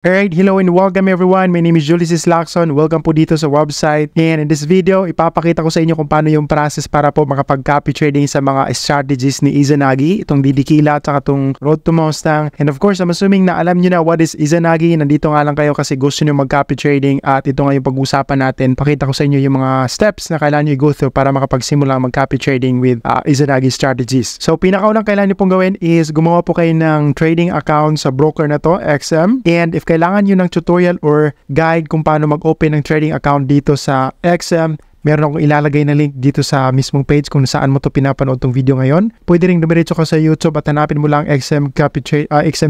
Alright, hello and welcome everyone. My name is Ulysses Lacson. Welcome po dito sa website. And in this video, ipapakita ko sa inyo kung paano yung process para po makapag-copy trading sa mga strategies ni Izanagi, itong Didikila at saka itong Road to Mustang. And of course, I'm assuming na alam nyo na what is Izanagi. Nandito nga lang kayo kasi gusto nyo mag-copy trading at ito nga yung pag-usapan natin. Pakita ko sa inyo yung mga steps na kailangan nyo i-go through para makapagsimula mag-copy trading with Izanagi strategies. So, pinakaunang kailangan nyo pong gawin is gumawa po kayo ng trading account sa broker na to, XM. And if kailangan nyo ng tutorial or guide kung paano mag-open ng trading account dito sa XM, meron akong ilalagay na link dito sa mismong page kung saan mo to pinapanood tong video ngayon. Pwede rin dumiretso ka sa YouTube at hanapin mo lang XM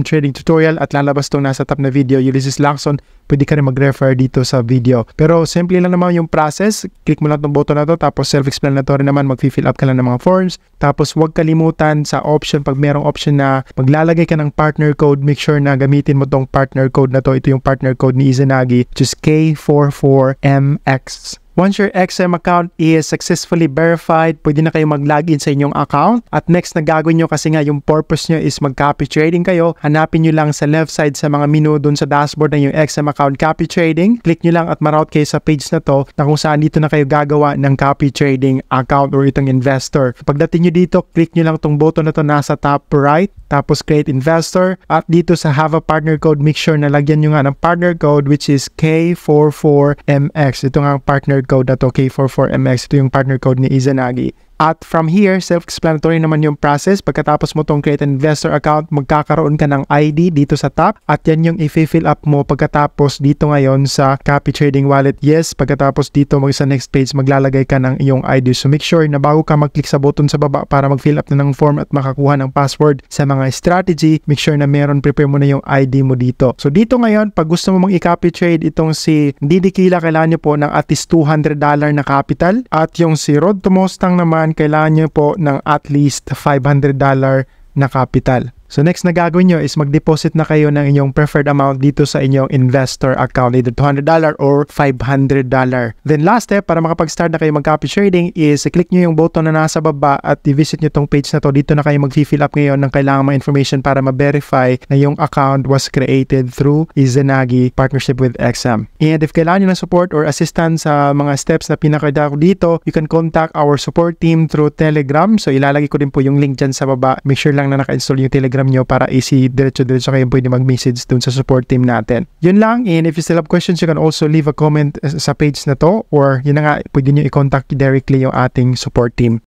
Trading Tutorial at lalabas tong nasa top na video, Ulysses Lacson. Pwede ka rin mag-refer dito sa video. Pero simple lang naman yung process. Click mo lang itong button na to, tapos self-explanatory naman, mag-fill up ka lang ng mga forms. Tapos huwag kalimutan sa option, pag merong option na maglalagay ka ng partner code, make sure na gamitin mo tong partner code na to. Ito yung partner code ni Izanagi, which is K44MX. Once your XM account is successfully verified, pwede na kayo mag-login sa inyong account. At next na gagawin nyo kasi nga yung purpose nyo is mag-copy trading kayo, hanapin nyo lang sa left side sa mga menu dun sa dashboard na yung XM account copy trading. Click nyo lang at maroute kayo sa page na to na kung saan dito na kayo gagawa ng copy trading account or itong investor. Pagdating nyo dito, click nyo lang tong button na to nasa top right. Tapos create investor at dito sa have a partner code, make sure na lagyan nyo nga ng partner code which is K44MX. Ito nga ang partner code na to, K44MX. Ito yung partner code ni Izanagi. At from here, self-explanatory naman yung process. Pagkatapos mo tong create investor account, magkakaroon ka ng ID dito sa top. At yan yung i-fill up mo pagkatapos dito ngayon sa copy trading wallet. Yes, pagkatapos dito sa next page, maglalagay ka ng iyong ID. So make sure na bago ka mag-click sa button sa baba para mag-fill up na ng form at makakuha ng password sa mga strategy, make sure na prepare mo na yung ID mo dito. So dito ngayon, pag gusto mo i-copy trade itong si Didikila, kailangan nyo po ng at least $200 na capital. At yung si Road to Mustang naman, kailangan nyo po ng at least $500 na capital. So next na gagawin nyo is mag-deposit na kayo ng inyong preferred amount dito sa inyong investor account, either $200 or $500. Then last step, para makapag-start na kayo mag-copy trading is click nyo yung button na nasa baba at i-visit nyo tong page na to. Dito na kayo mag-fill up ngayon ng kailangan mga information para ma-verify na yung account was created through Izanagi partnership with XM. And if kailangan nyo ng support or assistance sa mga steps na pinakita ko dito, you can contact our support team through Telegram. So ilalagay ko din po yung link dyan sa baba. Make sure lang na naka-install yung Telegram nyo para easy, diretso-diretso kayo pwede mag-message dun sa support team natin. Yun lang, and if you still have questions, you can also leave a comment sa page na to, or yun na nga, pwede nyo i-contact directly yung ating support team.